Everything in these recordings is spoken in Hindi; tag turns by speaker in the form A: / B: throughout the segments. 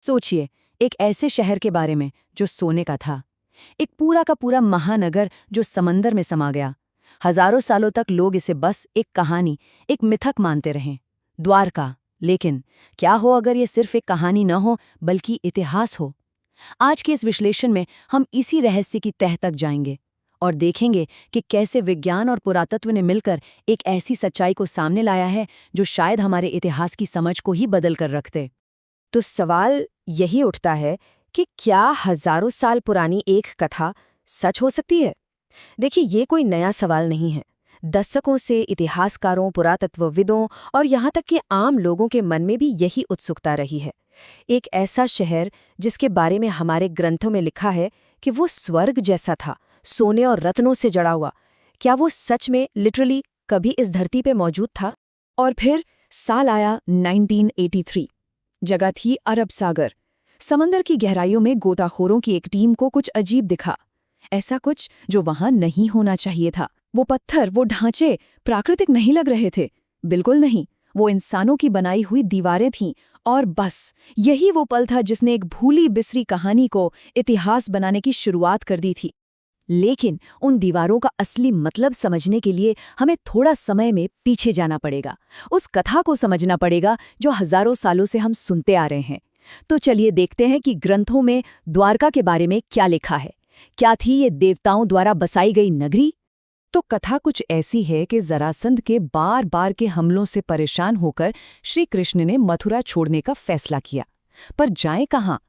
A: सोचिए, एक ऐसे शहर के बारे में जो सोने का था। एक पूरा का पूरा महानगर जो समंदर में समा गया। हजारों सालों तक लोग इसे बस एक कहानी, एक मिथक मानते रहे। द्वारका। लेकिन क्या हो अगर ये सिर्फ एक कहानी न हो बल्कि इतिहास हो। आज के इस विश्लेषण में हम इसी रहस्य की तह तक जाएंगे और देखेंगे कि कैसे विज्ञान और पुरातत्व ने मिलकर एक ऐसी सच्चाई को सामने लाया है जो शायद हमारे इतिहास की समझ को ही बदल कर रख दे।
B: तो सवाल यही उठता है कि क्या हजारों साल पुरानी एक कथा सच हो सकती है? देखिए, ये कोई नया सवाल नहीं है। दशकों से इतिहासकारों, पुरातत्वविदों और यहाँ तक कि आम लोगों के मन में भी यही उत्सुकता रही है। एक ऐसा शहर जिसके बारे में हमारे ग्रंथों में लिखा है कि वो स्वर्ग जैसा था, सोने और रत्नों से जड़ा हुआ। क्या वो सच में लिटरली कभी इस धरती पे मौजूद था? और फिर साल आया 1983। जगह थी अरब सागर। समंदर की गहराइयों में गोताखोरों की एक टीम को कुछ अजीब दिखा। ऐसा कुछ जो वहां नहीं होना चाहिए था। वो पत्थर, वो ढांचे प्राकृतिक नहीं लग रहे थे। बिल्कुल नहीं। वो इंसानों की बनाई हुई दीवारें थीं। और बस यही वो पल था जिसने एक भूली बिसरी कहानी को इतिहास बनाने की शुरुआत कर दी थी। लेकिन उन दीवारों का असली मतलब समझने के लिए हमें थोड़ा समय में पीछे जाना पड़ेगा। उस कथा को समझना पड़ेगा जो हजारों सालों से हम सुनते आ रहे हैं। तो चलिए देखते हैं कि ग्रंथों में द्वारका के बारे में क्या लिखा है। क्या थी ये देवताओं द्वारा बसाई गई नगरी? तो कथा कुछ ऐसी है कि जरासंध के बार बार के हमलों से परेशान होकर श्री कृष्ण ने मथुरा छोड़ने का फैसला किया। पर जाएं कहाँ?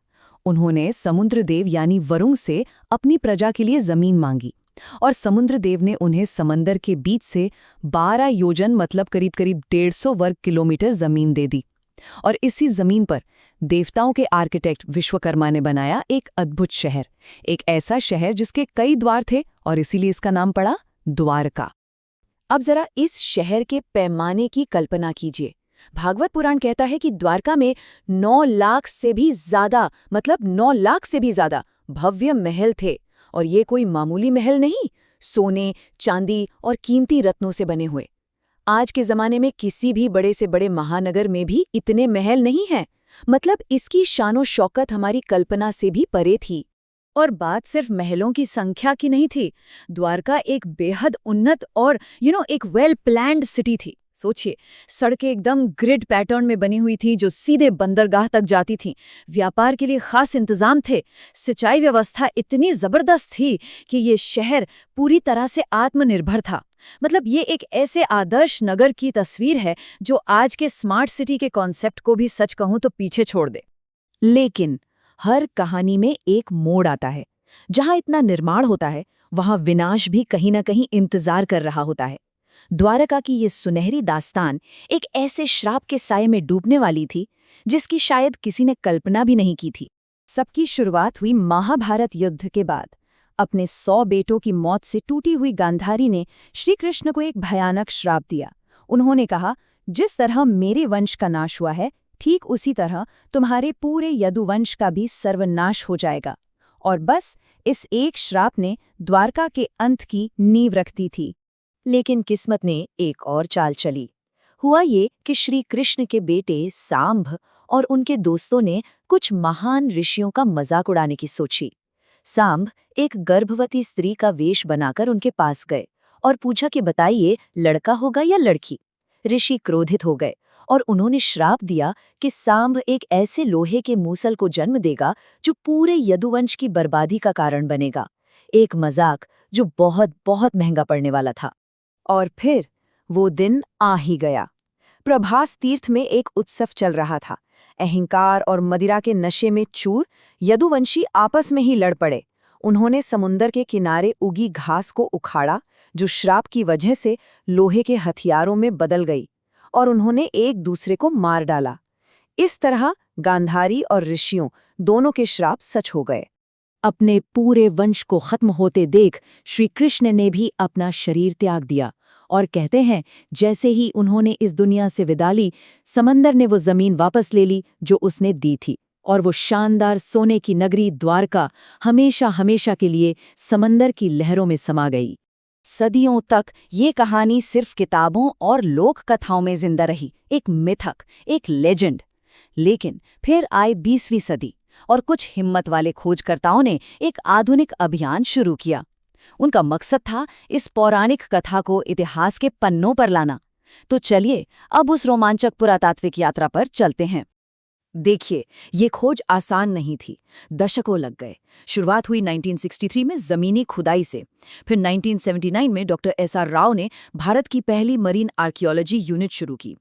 B: उन्होंने समुद्रदेव यानी वरुण से अपनी प्रजा के लिए जमीन मांगी और समुद्रदेव ने उन्हें समंदर के बीच से 12 योजन मतलब करीब करीब 150 वर्ग किलोमीटर जमीन दे दी। और इसी जमीन पर देवताओं के आर्किटेक्ट विश्वकर्मा ने बनाया एक अद्भुत शहर, एक ऐसा शहर जिसके कई द्वार थे और इसीलिए इसका नाम पड़ा द्वारका। अब जरा इस शहर के पैमाने की कल्पना कीजिए। भागवत पुराण कहता है कि द्वारका में 9 लाख से भी ज्यादा, मतलब 9 लाख से भी ज्यादा भव्य महल थे। और ये कोई मामूली महल नहीं, सोने, चांदी और कीमती रत्नों से बने हुए। आज के जमाने में किसी भी बड़े से बड़े महानगर में भी इतने महल नहीं हैं। मतलब इसकी शानो शौकत हमारी कल्पना से भी परे थी। और बात सिर्फ महलों की संख्या की नहीं थी। द्वारका एक बेहद उन्नत और एक वेल प्लान्ड सिटी थी। सोचिए, सड़कें एकदम ग्रिड पैटर्न में बनी हुई थी जो सीधे बंदरगाह तक जाती थीं। व्यापार के लिए खास इंतजाम थे। सिंचाई व्यवस्था इतनी जबरदस्त थी कि ये शहर पूरी तरह से आत्मनिर्भर था। मतलब ये एक ऐसे आदर्श नगर की तस्वीर है जो आज के स्मार्ट सिटी के कॉन्सेप्ट को भी सच कहूं तो पीछे छोड़ दे। लेकिन हर कहानी में एक मोड़ आता है। जहां इतना निर्माण होता है वहां विनाश भी कहीं न कहीं इंतजार कर रहा होता है। द्वारका की ये सुनहरी दास्तान एक ऐसे श्राप के साये में डूबने वाली थी जिसकी शायद किसी ने कल्पना भी नहीं की थी। सबकी शुरुआत हुई महाभारत युद्ध के बाद। अपने 100 बेटों की मौत से टूटी हुई गांधारी ने श्री कृष्ण को एक भयानक श्राप दिया। उन्होंने कहा, जिस तरह मेरे वंश का नाश हुआ है, ठीक उसी तरह तुम्हारे पूरे यदुवंश का भी सर्वनाश हो जाएगा। और बस इस एक श्राप ने द्वारका के अंत की नींव रख दी थी। लेकिन किस्मत ने एक और चाल चली। हुआ ये कि श्री कृष्ण के बेटे सांभ और उनके दोस्तों ने कुछ महान ऋषियों का मजाक उड़ाने की सोची। सांभ एक गर्भवती स्त्री का वेश बनाकर उनके पास गए और पूछा कि बताइए, लड़का होगा या लड़की? ऋषि क्रोधित हो गए और उन्होंने श्राप दिया कि सांभ एक ऐसे लोहे के मूसल को जन्म देगा जो पूरे यदुवंश की बर्बादी का कारण बनेगा। एक मजाक जो बहुत बहुत महंगा पड़ने वाला था। और फिर वो दिन आ ही गया। प्रभास तीर्थ में एक उत्सव चल रहा था। अहंकार और मदिरा के नशे में चूर यदुवंशी आपस में ही लड़ पड़े। उन्होंने समुंदर के किनारे उगी घास को उखाड़ा जो श्राप की वजह से लोहे के हथियारों में बदल गई, और उन्होंने एक दूसरे को मार डाला। इस तरह गांधारी और ऋषियों दोनों के श्राप सच हो गए। अपने पूरे वंश को खत्म होते देख श्री कृष्ण ने भी अपना शरीर त्याग दिया। और कहते हैं, जैसे ही उन्होंने इस दुनिया से विदा ली, समंदर ने वो जमीन वापस ले ली जो उसने दी थी, और वो शानदार सोने की नगरी द्वारका हमेशा हमेशा के लिए समंदर की लहरों में समा गई। सदियों तक ये कहानी सिर्फ किताबों और लोक कथाओं में जिंदा रही, एक मिथक, एक लेजेंड।
A: लेकिन फिर आई 20वीं सदी और कुछ हिम्मत वाले खोजकर्ताओं ने एक आधुनिक अभियान शुरू किया। उनका मकसद था इस पौराणिक कथा को इतिहास के पन्नों पर लाना। तो चलिए अब उस रोमांचक पुरातात्विक यात्रा पर चलते हैं।
B: देखिए, ये खोज आसान नहीं थी। दशकों लग गए। शुरुआत हुई 1963 में जमीनी खुदाई से। फिर 1979 में डॉक्टर एस.आर. राव ने भारत की पहली मरीन आर्कियोलॉजी यूनिट शुरू की।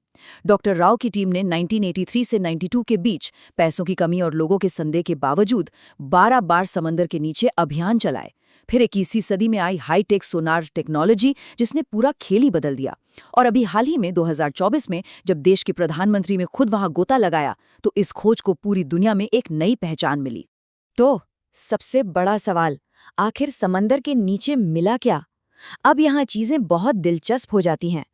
B: डॉक्टर राव की टीम ने 1983 से 92 के बीच पैसों की कमी और लोगों के संदेह के बावजूद 12 बार समंदर के नीचे अभियान चलाए। फिर 21वीं सदी में आई हाईटेक सोनार टेक्नोलॉजी, जिसने पूरा खेल ही बदल दिया। और अभी हाल ही में 2024 में जब देश के प्रधानमंत्री ने खुद वहां गोता लगाया, तो इस खोज को पूरी दुनिया में एक नई पहचान मिली। तो सबसे बड़ा सवाल, आखिर समंदर के नीचे मिला क्या? अब यहाँ चीजें बहुत दिलचस्प हो जाती हैं।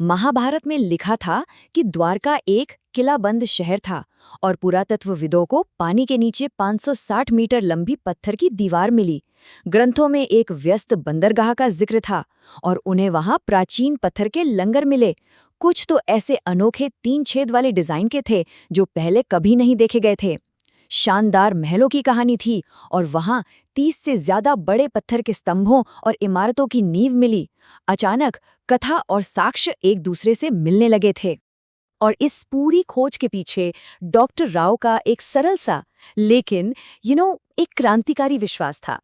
B: महाभारत में लिखा था कि द्वारका एक किलाबंद शहर था और पुरातत्वविदों को पानी के नीचे 560 मीटर लंबी पत्थर की दीवार मिली। ग्रंथों में एक व्यस्त बंदरगाह का जिक्र था और उन्हें वहां प्राचीन पत्थर के लंगर मिले। कुछ तो ऐसे अनोखे 3 छेद वाले डिजाइन के थे जो पहले कभी नहीं देखे गए थे। शानदार महलों की कहानी थी और वहां 30 से ज्यादा बड़े पत्थर के स्तंभों और इमारतों की नींव मिली। अचानक कथा और साक्ष्य एक दूसरे से मिलने लगे थे। और इस पूरी खोज के पीछे डॉक्टर राव का एक सरल सा लेकिन एक क्रांतिकारी विश्वास था।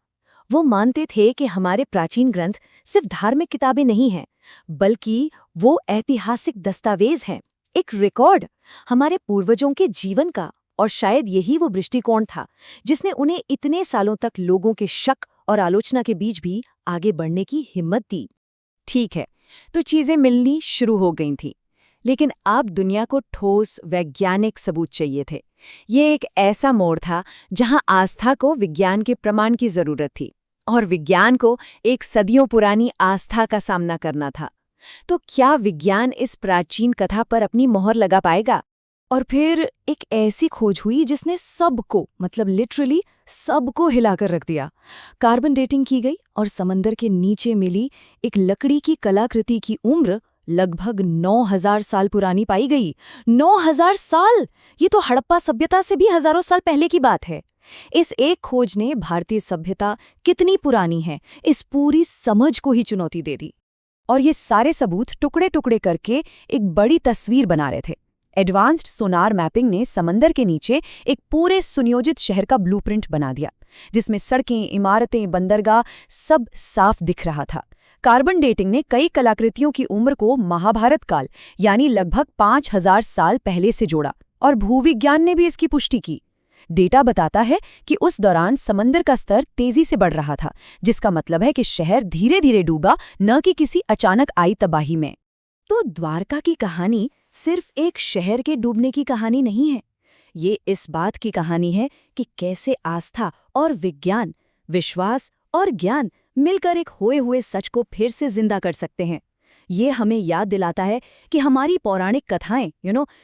B: वो मानते थे कि हमारे प्राचीन ग्रंथ सिर्फ धार्मिक किताबें नहीं हैं, बल्कि वो ऐतिहासिक दस्तावेज हैं, एक रिकॉर्ड हमारे पूर्वजों के जीवन का। और शायद यही वो दृष्टिकोण था जिसने उन्हें इतने सालों तक लोगों के शक और आलोचना के बीच भी आगे बढ़ने की हिम्मत दी।
A: ठीक है, तो चीजें मिलनी शुरू हो गई थीं, लेकिन अब दुनिया को ठोस वैज्ञानिक सबूत चाहिए थे। ये एक ऐसा मोड़ था जहां आस्था को विज्ञान के प्रमाण की जरूरत थी और विज्ञान को एक सदियों पुरानी आस्था का सामना करना था। तो क्या विज्ञान इस प्राचीन कथा पर अपनी मोहर लगा पाएगा?
B: और फिर एक ऐसी खोज हुई जिसने सबको, मतलब लिटरली सबको हिलाकर रख दिया। कार्बन डेटिंग की गई और समंदर के नीचे मिली एक लकड़ी की कलाकृति की उम्र लगभग 9000 साल पुरानी पाई गई। 9000 साल! ये तो हड़प्पा सभ्यता से भी हजारों साल पहले की बात है। इस एक खोज ने भारतीय सभ्यता कितनी पुरानी है, इस पूरी समझ को ही चुनौती दे दी। और ये सारे सबूत टुकड़े टुकड़े करके एक बड़ी तस्वीर बना रहे थे। एडवांस्ड सोनार मैपिंग ने समंदर के नीचे एक पूरे सुनियोजित शहर का ब्लूप्रिंट बना दिया, जिसमें सड़कें, इमारतें, बंदरगाह सब साफ दिख रहा था। कार्बन डेटिंग ने कई कलाकृतियों की उम्र को महाभारत काल यानी लगभग 5000 साल पहले से जोड़ा और भूविज्ञान ने भी इसकी पुष्टि की। डेटा बताता है कि उस दौरान समंदर का स्तर तेजी से बढ़ रहा था, जिसका मतलब है कि शहर धीरे धीरे डूबा, न कि किसी अचानक आई तबाही में। तो द्वारका की कहानी सिर्फ एक शहर के डूबने की कहानी नहीं है। ये इस बात की कहानी है कि कैसे आस्था और विज्ञान, विश्वास और ज्ञान मिलकर एक खोए हुए सच को फिर से जिंदा कर सकते हैं। ये हमें याद दिलाता है कि हमारी पौराणिक कथाएं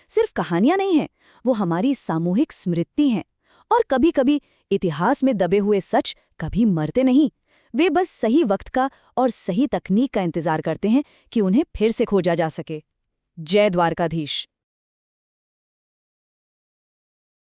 B: सिर्फ कहानियां नहीं हैं, वो हमारी सामूहिक स्मृति हैं। और कभी-कभी इतिहास में दबे हुए सच कभी मरते नहीं, वे बस सही वक्त का और सही तकनीक का इंतजार करते हैं कि उन्हें फिर से खोजा जा सके। जय द्वारकाधीश।